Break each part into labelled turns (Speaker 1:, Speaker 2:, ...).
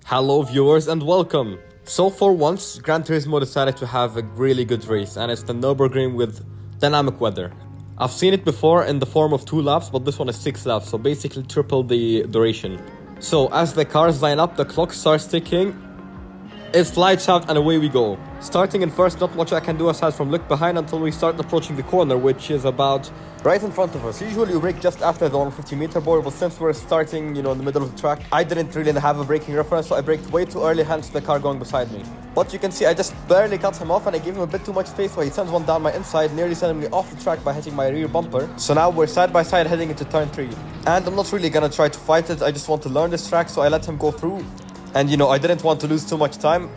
Speaker 1: Hello viewers and welcome! So for once, Gran Turismo decided to have a really good race, and it's the Nürburgring with dynamic weather. I've seen it before in the form of 2 laps, but this one is 6 laps, so basically triple the duration. So as the cars line up, the clock starts ticking, it lights out and away we go. Starting in first, not much I can do aside from look behind until we start approaching the corner, which is about right in front of us. Usually you brake just after the 150-meter board, but since we're starting, in the middle of the track, I didn't really have a braking reference, so I braked way too early, hence the car going beside me. But you can see I just barely cut him off and I gave him a bit too much space, so he sends one down my inside, nearly sending me off the track by hitting my rear bumper. So now we're side by side heading into turn 3. And I'm not really gonna try to fight it, I just want to learn this track, so I let him go through. And I didn't want to lose too much time.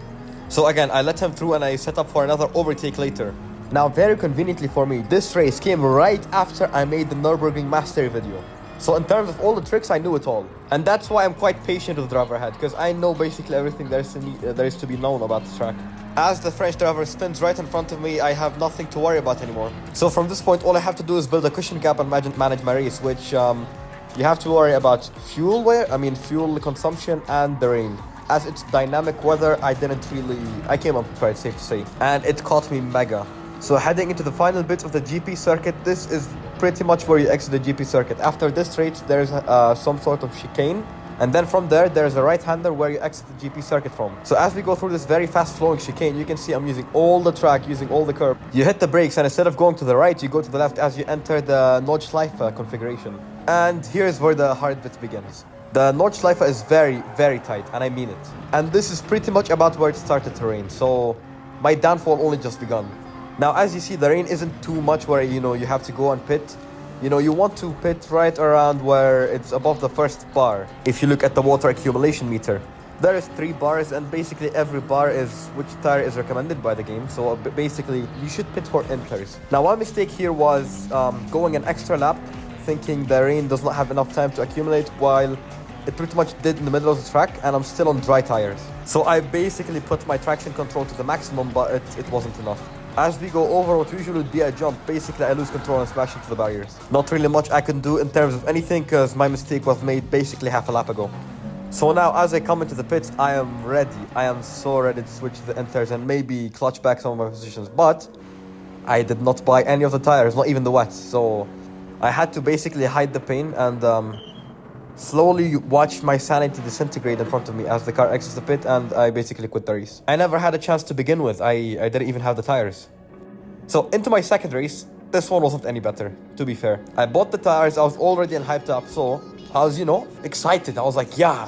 Speaker 1: So again, I let him through and I set up for another overtake later. Now, very conveniently for me, this race came right after I made the Nürburgring Mastery video. So in terms of all the tricks, I knew it all. And that's why I'm quite patient with the driver ahead, because I know basically everything there is to be known about this track. As the French driver spins right in front of me, I have nothing to worry about anymore. So from this point, all I have to do is build a cushion gap and manage my race, which you have to worry about fuel consumption and the rain. As it's dynamic weather, I came unprepared, safe to say. And it caught me mega. So heading into the final bit of the GP circuit, this is pretty much where you exit the GP circuit. After this straight, there's some sort of chicane. And then from there's a right-hander where you exit the GP circuit from. So as we go through this very fast-flowing chicane, you can see I'm using all the track, using all the curb. You hit the brakes and instead of going to the right, you go to the left as you enter the Nordschleife configuration. And here's where the hard bit begins. The Nordschleife is very, very tight, and I mean it. And this is pretty much about where it started to rain, so my downfall only just begun. Now, as you see, the rain isn't too much where, you have to go and pit. You want to pit right around where it's above the first bar. If you look at the water accumulation meter, there is 3 bars, and basically every bar is which tire is recommended by the game. So basically, you should pit for inters. Now, one mistake here was going an extra lap, thinking the rain does not have enough time to accumulate, while it pretty much did in the middle of the track, and I'm still on dry tires. So I basically put my traction control to the maximum, but it wasn't enough. As we go over what usually would be a jump, basically I lose control and smash into the barriers. Not really much I can do in terms of anything, because my mistake was made basically half a lap ago. So now as I come into the pits, I am ready. I am so ready to switch the inters and maybe clutch back some of my positions, but I did not buy any of the tires, not even the wets. So I had to basically hide the pain and slowly watch my sanity disintegrate in front of me as the car exits the pit, and I basically quit the race. I never had a chance to begin with. I didn't even have the tires. So into my second race, this one wasn't any better, to be fair. I bought the tires, I was already hyped up, so I was, excited. I was like, yeah.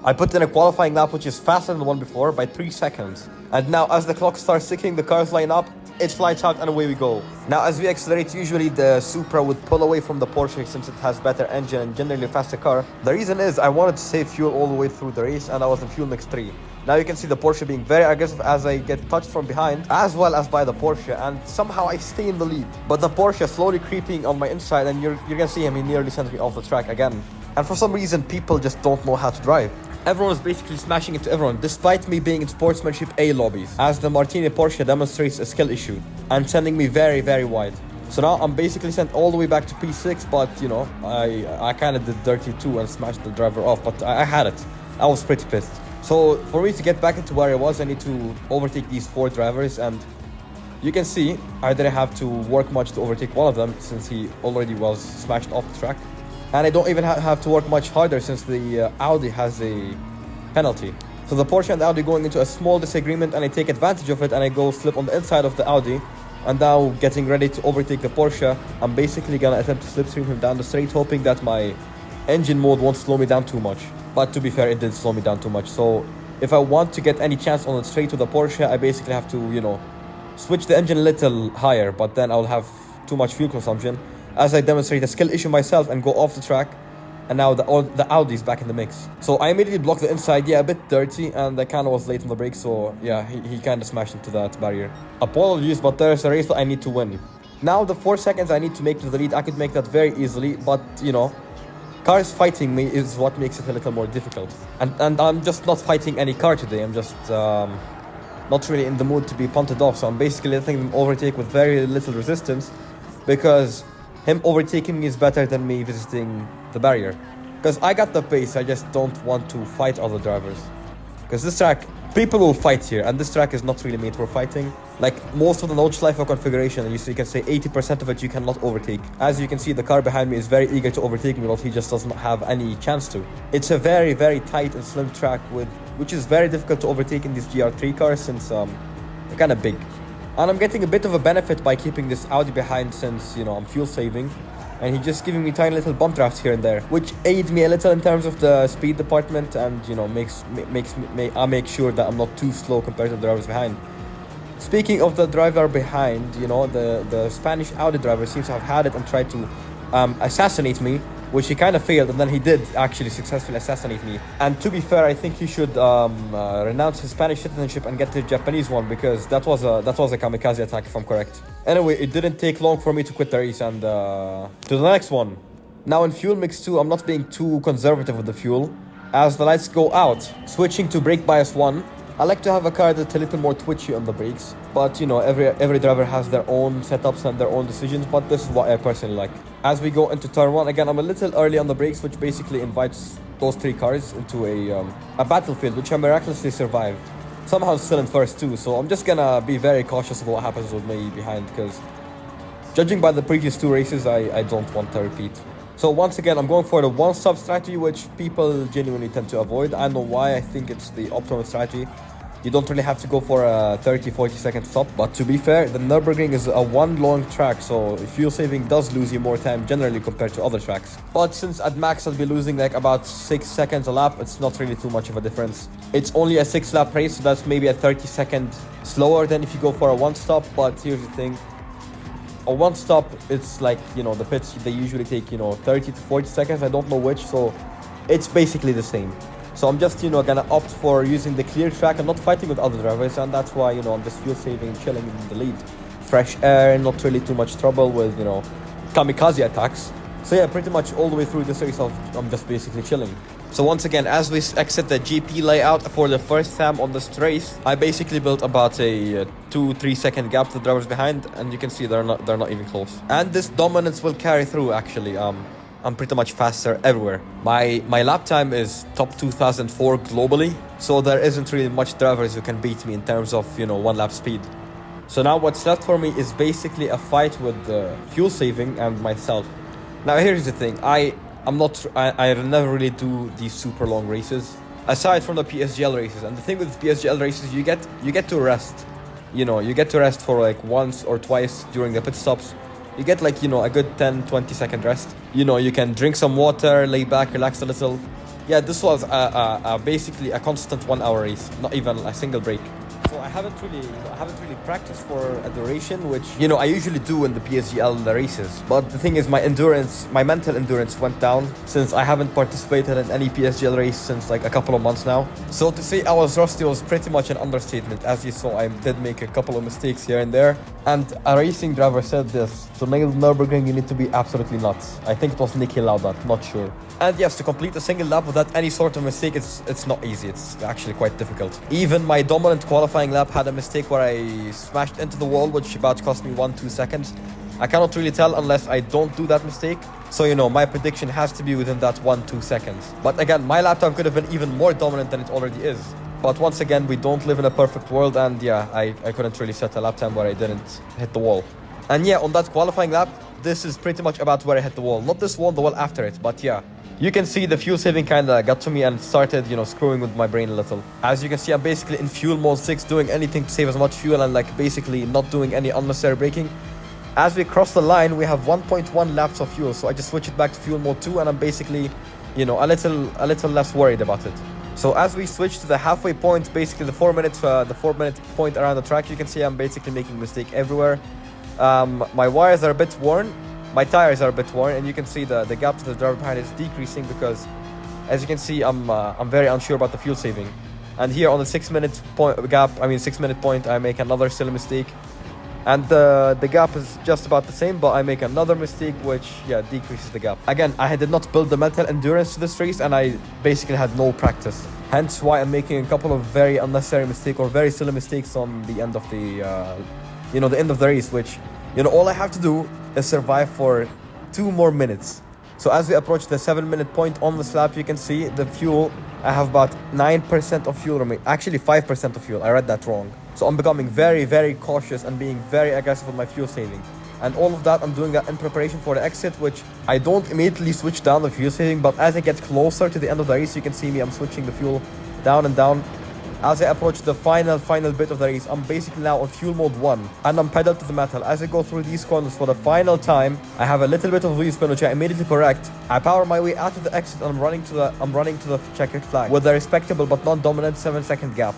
Speaker 1: I put in a qualifying lap which is faster than the one before by 3 seconds. And now as the clock starts ticking, the cars line up, it lights out and away we go. Now as we accelerate, usually the Supra would pull away from the Porsche since it has better engine and generally a faster car. The reason is I wanted to save fuel all the way through the race, and I was in fuel mix 3. Now you can see the Porsche being very aggressive as I get touched from behind, as well as by the Porsche, and somehow I stay in the lead. But the Porsche is slowly creeping on my inside, and you're gonna see him, he nearly sends me off the track again. And for some reason, people just don't know how to drive. Everyone is basically smashing into everyone, despite me being in sportsmanship A lobbies, as the Martini Porsche demonstrates a skill issue, and sending me very, very wide. So now I'm basically sent all the way back to P6, but I kind of did dirty too and smashed the driver off, but I had it. I was pretty pissed. So for me to get back into where I was, I need to overtake these 4 drivers, and you can see I didn't have to work much to overtake one of them since he already was smashed off the track. And I don't even have to work much harder since the Audi has a penalty. So the Porsche and the Audi going into a small disagreement, and I take advantage of it and I go slip on the inside of the Audi. And now getting ready to overtake the Porsche, I'm basically gonna attempt to slipstream him down the straight, hoping that my engine mode won't slow me down too much. But to be fair, it did slow me down too much. So if I want to get any chance on the straight to the Porsche, I basically have to, switch the engine a little higher, but then I'll have too much fuel consumption as I demonstrate a skill issue myself and go off the track. And now the Audi's back in the mix. So I immediately blocked the inside, a bit dirty, and I kind of was late on the brakes, so yeah, he kind of smashed into that barrier. Apologies, but there's a race that I need to win. Now the 4 seconds I need to make to the lead, I could make that very easily, but cars fighting me is what makes it a little more difficult. And I'm just not fighting any car today, I'm just not really in the mood to be punted off, so I'm basically letting them overtake with very little resistance, because him overtaking me is better than me visiting the barrier. Because I got the pace, I just don't want to fight other drivers. Because this track, people will fight here, and this track is not really made for fighting. Like most of the notch LIFO configuration, you can say 80% of it you cannot overtake. As you can see, the car behind me is very eager to overtake me, but he just does not have any chance to. It's a very, very tight and slim track which is very difficult to overtake in these GR3 cars since they're kind of big. And I'm getting a bit of a benefit by keeping this Audi behind since, I'm fuel saving. And he's just giving me tiny little bump drafts here and there, which aids me a little in terms of the speed department and, I make sure that I'm not too slow compared to the drivers behind. Speaking of the driver behind, the Spanish Audi driver seems to have had it and tried to assassinate me, which he kind of failed, and then he did actually successfully assassinate me. And to be fair, I think he should renounce his Spanish citizenship and get the Japanese one, because that was a kamikaze attack, if I'm correct. Anyway, it didn't take long for me to quit the race and to the next one. Now in fuel mix 2, I'm not being too conservative with the fuel. As the lights go out, switching to brake bias 1, I like to have a car that's a little more twitchy on the brakes. But every driver has their own setups and their own decisions, but this is what I personally like. As we go into turn 1, again, I'm a little early on the brakes, which basically invites those 3 cars into a battlefield, which I miraculously survived. Somehow still in first too, so I'm just gonna be very cautious of what happens with me behind, because judging by the previous 2 races, I don't want to repeat. So once again, I'm going for the one-stop strategy, which people genuinely tend to avoid. I know why. I think it's the optimal strategy. You don't really have to go for a 30-40 second stop. But to be fair, the Nürburgring is a one long track, so fuel saving does lose you more time generally compared to other tracks. But since at max I'll be losing like about 6 seconds a lap, it's not really too much of a difference. It's only a 6-lap race, so that's maybe a 30-second slower than if you go for a one-stop. But here's the thing. A one-stop, it's like, the pits, they usually take, 30 to 40 seconds. I don't know which, so it's basically the same. So I'm just, gonna opt for using the clear track and not fighting with other drivers, and that's why, I'm just fuel saving and chilling in the lead. Fresh air, not really too much trouble with, kamikaze attacks. So yeah, pretty much all the way through this race, I'm just basically chilling. So once again, as we exit the GP layout for the first time on this race, I basically built about a 2-3 second gap to the drivers behind, and you can see they're not even close. And this dominance will carry through actually. I'm pretty much faster everywhere. My lap time is top 2004 globally, so there isn't really much drivers who can beat me in terms of, 1 lap speed. So now what's left for me is basically a fight with the fuel saving and myself. Now here's the thing, I never really do these super long races, aside from the PSGL races. And the thing with PSGL races, you get to rest. You get to rest for like once or twice during the pit stops. You get like, a good 10-20 second rest. You can drink some water, lay back, relax a little. Yeah, this was basically a constant 1 hour race, not even a single break. So I haven't really practiced for a duration, which I usually do in the PSGL races. But the thing is, my mental endurance went down since I haven't participated in any PSGL race since like a couple of months now. So to say I was rusty was pretty much an understatement. As you saw, I did make a couple of mistakes here and there. And a racing driver said this: to nail Nürburgring, you need to be absolutely nuts. I think it was Niki Lauda, not sure. And yes, to complete a single lap without any sort of mistake, it's not easy. It's actually quite difficult. Even my dominant qualifying lap had a mistake where I smashed into the wall, which about cost me 1-2 seconds. I cannot really tell unless I don't do that mistake. So, my prediction has to be within that 1-2 seconds. But again, my lap time could have been even more dominant than it already is. But once again, we don't live in a perfect world, and yeah, I couldn't really set a lap time where I didn't hit the wall. And yeah, on that qualifying lap, this is pretty much about where I hit the wall. Not this wall, the wall after it, but yeah. You can see the fuel saving kind of got to me and started, screwing with my brain a little. As you can see, I'm basically in fuel mode 6, doing anything to save as much fuel and like basically not doing any unnecessary braking. As we cross the line, we have 1.1 laps of fuel, so I just switch it back to fuel mode 2, and I'm basically, a little less worried about it. So as we switch to the halfway point, basically the 4 minute point around the track, you can see I'm basically making a mistake everywhere. My wires are a bit worn. My tires are a bit worn, and you can see the gap to the driver behind is decreasing because, as you can see, I'm very unsure about the fuel saving. And here on the 6 minute point, I make another silly mistake, and the gap is just about the same, but I make another mistake which decreases the gap. Again, I did not build the mental endurance to this race, and I basically had no practice. Hence why I'm making a couple of very unnecessary mistakes or very silly mistakes on the end of the the end of the race, which all I have to do is survive for 2 more minutes. So as we approach the 7 minute point on this lap, you can see the fuel I have about 9% of fuel remaining. Actually, 5% of fuel. I read that wrong. So I'm becoming very, very cautious and being very aggressive with my fuel saving. And all of that, I'm doing that in preparation for the exit, which I don't immediately switch down the fuel saving, but as I get closer to the end of the race, you can see me, I'm switching the fuel down and down. As I approach the final bit of the race, I'm basically now on fuel mode 1, and I'm pedal to the metal. As I go through these corners for the final time, I have a little bit of wheel spin, which I immediately correct. I power my way out of the exit, and I'm running to the checkered flag with a respectable but non-dominant 7-second gap.